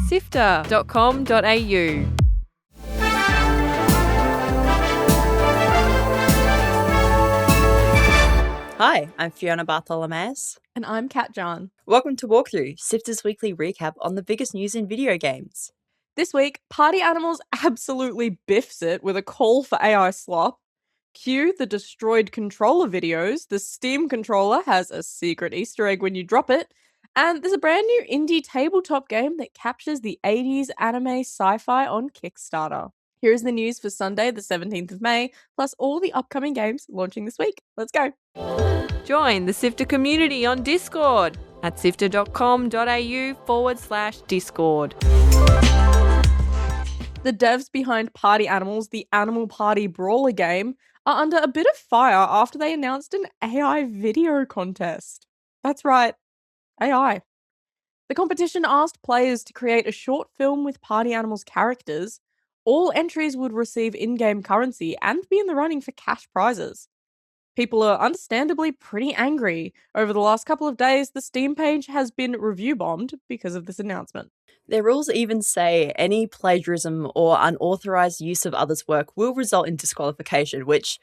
SIFTER.com.au. Hi, I'm Fiona Bartholomeus. And I'm Kat John. Welcome to Walkthrough, SIFTER's weekly recap on the biggest news in video games. This week, Party Animals absolutely biffs it with a call for AI slop. Cue the destroyed controller videos. The Steam controller has a secret Easter egg when you drop it. And there's a brand new indie tabletop game that captures the 80s anime sci-fi on Kickstarter. Here is the news for Sunday, the 17th of May, plus all the upcoming games launching this week. Let's go. Join the SIFTER community on Discord at sifter.com.au/Discord. The devs behind Party Animals, the Animal Party Brawler game, are under a bit of fire after they announced an AI video contest. That's right, AI. The competition asked players to create a short film with Party Animals characters. All entries would receive in-game currency and be in the running for cash prizes. People are understandably pretty angry. Over the last couple of days, the Steam page has been review bombed because of this announcement. Their rules even say any plagiarism or unauthorized use of others' work will result in disqualification, which,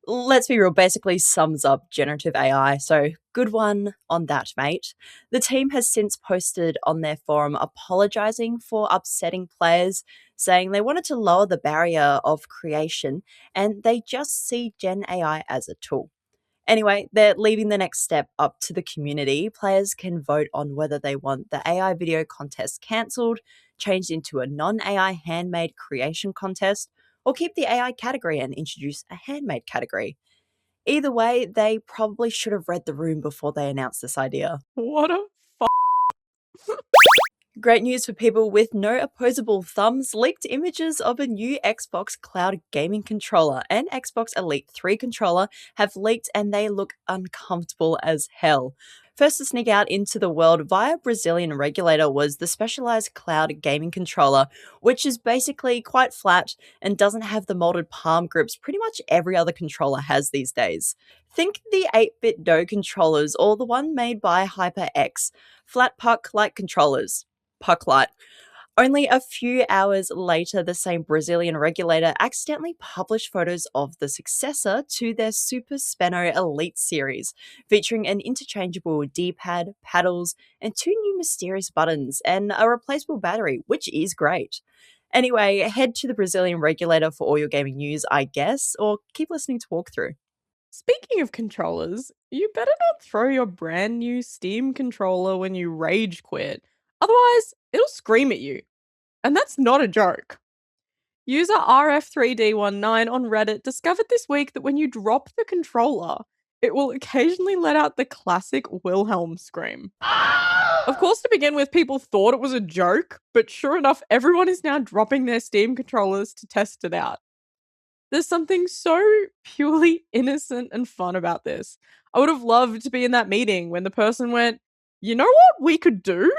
let's be real, basically sums up generative AI, so good one on that, mate. The team has since posted on their forum apologizing for upsetting players, saying they wanted to lower the barrier of creation and they just see Gen AI as a tool. Anyway, they're leaving the next step up to the community. Players can vote on whether they want the AI video contest cancelled, changed into a non-AI handmade creation contest, or keep the AI category and introduce a handmade category. Either way, they probably should have read the room before they announced this idea. What a Great news for people with no opposable thumbs. Leaked images of a new Xbox Cloud gaming controller and Xbox Elite 3 controller have leaked and they look uncomfortable as hell. First to sneak out into the world via Brazilian regulator was the specialized Cloud gaming controller, which is basically quite flat and doesn't have the molded palm grips pretty much every other controller has these days. Think the 8-bit Do controllers or the one made by HyperX, flat puck-like controllers. Pucklight. Only a few hours later, the same Brazilian regulator accidentally published photos of the successor to their Super Speno Elite series, featuring an interchangeable D-pad, paddles, and 2 new mysterious buttons, and a replaceable battery, which is great. Anyway, head to the Brazilian regulator for all your gaming news, I guess, or keep listening to Walkthrough. Speaking of controllers, you better not throw your brand new Steam controller when you rage quit. Otherwise, it'll scream at you. And that's not a joke. User RF3D19 on Reddit discovered this week that when you drop the controller, it will occasionally let out the classic Wilhelm scream. Of course, to begin with, people thought it was a joke, but sure enough, everyone is now dropping their Steam controllers to test it out. There's something so purely innocent and fun about this. I would have loved to be in that meeting when the person went, "You know what we could do?"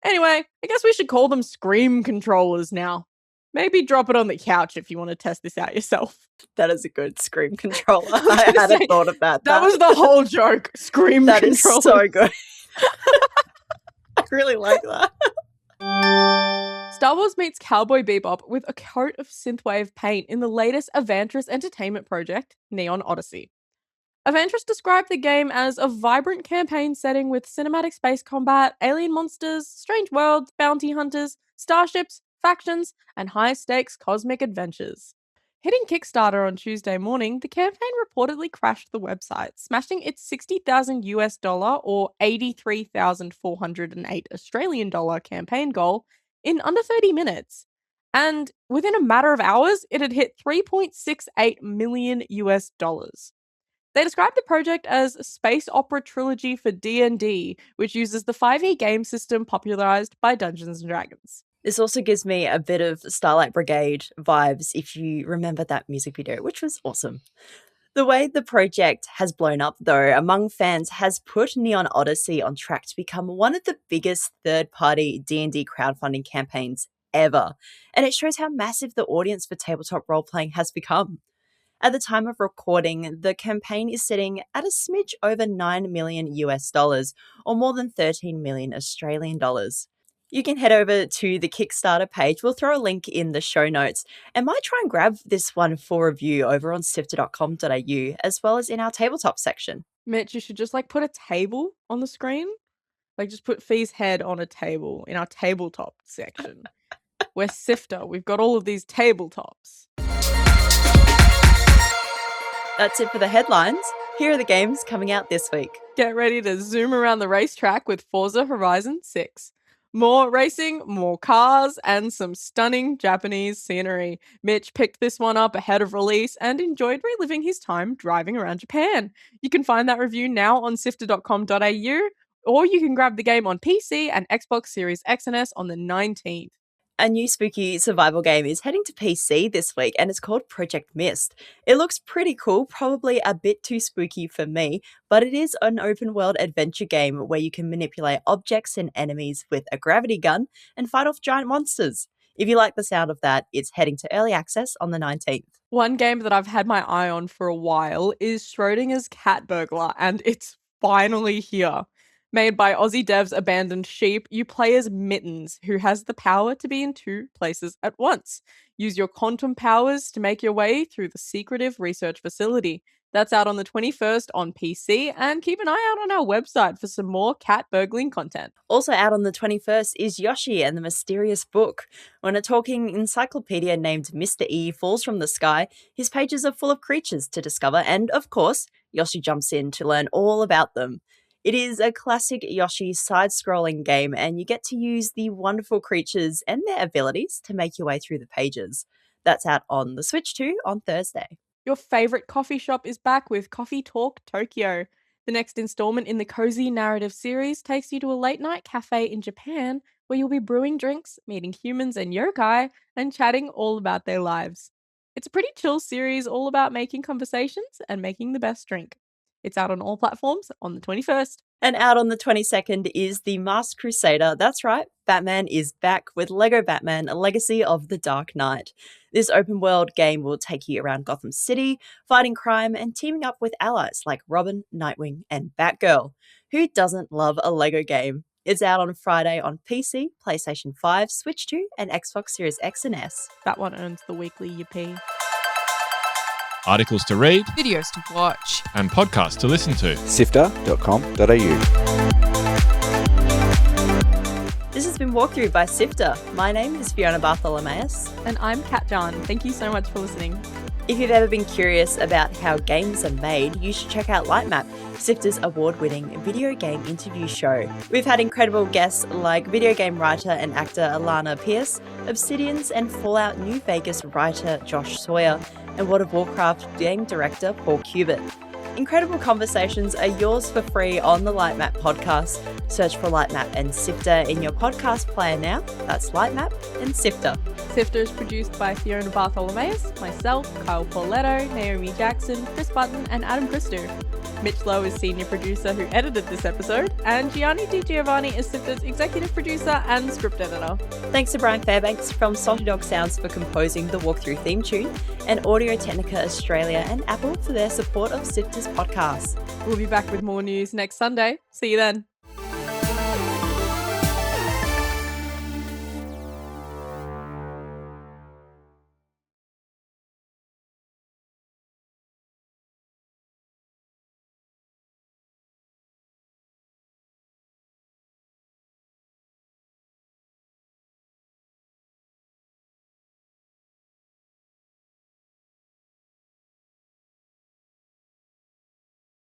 Anyway, I guess we should call them Scream controllers now. Maybe drop it on the couch if you want to test this out yourself. That is a good Scream controller. I hadn't thought of that. That was the whole joke. Scream that controllers. That is so good. I really like that. Star Wars meets Cowboy Bebop with a coat of synthwave paint in the latest Avantris entertainment project, Neon Odyssey. Avantris described the game as a vibrant campaign setting with cinematic space combat, alien monsters, strange worlds, bounty hunters, starships, factions, and high-stakes cosmic adventures. Hitting Kickstarter on Tuesday morning, the campaign reportedly crashed the website, smashing its $60,000 or 83,408 Australian dollar campaign goal in under 30 minutes. And within a matter of hours, it had hit $3.68 million. They described the project as a space opera trilogy for D&D, which uses the 5e game system popularized by Dungeons & Dragons. This also gives me a bit of Starlight Brigade vibes, if you remember that music video, which was awesome. The way the project has blown up, though, among fans has put Neon Odyssey on track to become one of the biggest third-party D&D crowdfunding campaigns ever, and it shows how massive the audience for tabletop role-playing has become. At the time of recording, the campaign is sitting at a smidge over $9 million or more than 13 million Australian dollars. You can head over to the Kickstarter page. We'll throw a link in the show notes and might try and grab this one for review over on sifter.com.au as well as in our tabletop section. Mitch, you should just put a table on the screen. Just put Fee's head on a table in our tabletop section. We're Sifter. We've got all of these tabletops. That's it for the headlines. Here are the games coming out this week. Get ready to zoom around the racetrack with Forza Horizon 6. More racing, more cars, and some stunning Japanese scenery. Mitch picked this one up ahead of release and enjoyed reliving his time driving around Japan. You can find that review now on sifter.com.au, or you can grab the game on PC and Xbox Series X and S on the 19th. A new spooky survival game is heading to PC this week and it's called Project Mist. It looks pretty cool, probably a bit too spooky for me, but it is an open world adventure game where you can manipulate objects and enemies with a gravity gun and fight off giant monsters. If you like the sound of that, it's heading to early access on the 19th. One game that I've had my eye on for a while is Schrodinger's Cat Burglar, and it's finally here. Made by Aussie devs Abandoned Sheep, you play as Mittens, who has the power to be in two places at once. Use your quantum powers to make your way through the secretive research facility. That's out on the 21st on PC, and keep an eye out on our website for some more cat burgling content. Also out on the 21st is YOSHI and the Mysterious Book. When a talking encyclopedia named Mr. E falls from the sky, his pages are full of creatures to discover, and of course, YOSHI jumps in to learn all about them. It is a classic YOSHI side-scrolling game, and you get to use the wonderful creatures and their abilities to make your way through the pages. That's out on the Switch too on Thursday. Your favorite coffee shop is back with Coffee Talk Tokyo. The next installment in the cozy narrative series takes you to a late-night cafe in Japan where you'll be brewing drinks, meeting humans and yokai, and chatting all about their lives. It's a pretty chill series all about making conversations and making the best drink. It's out on all platforms on the 21st. And out on the 22nd is The Masked Crusader. That's right, Batman is back with Lego Batman, A Legacy of the Dark Knight. This open world game will take you around Gotham City, fighting crime and teaming up with allies like Robin, Nightwing, and Batgirl. Who doesn't love a Lego game? It's out on Friday on PC, PlayStation 5, Switch 2, and Xbox Series X and S. That one earns the weekly yippee. Articles to read, Videos to watch. and podcasts to listen to. SIFTER.com.au. This has been Walkthrough by Sifter. My name is Fiona Bartholomeus. And I'm Kat John. Thank you so much for listening. If you've ever been curious about how games are made, you should check out Lightmap, Sifter's award-winning video game interview show. We've had incredible guests like video game writer and actor Alana Pierce, Obsidian's and Fallout New Vegas writer Josh Sawyer, and World of Warcraft game director Paul Cubitt. Incredible conversations are yours for free on the Lightmap podcast. Search for Lightmap and Sifter in your podcast player now. That's Lightmap and Sifter. Sifter is produced by Fiona Bartholomeus, myself, Kyle Pauletto, Naomi Jackson, Chris Button, and Adam Christou. Mitch Lowe is senior producer who edited this episode, and Gianni Di Giovanni is Sifter's executive producer and script editor. Thanks to Brian Fairbanks from Salty Dog Sounds for composing the Walkthrough theme tune, and Audio Technica Australia and Apple for their support of Sifter's podcast. We'll be back with more news next Sunday. See you then.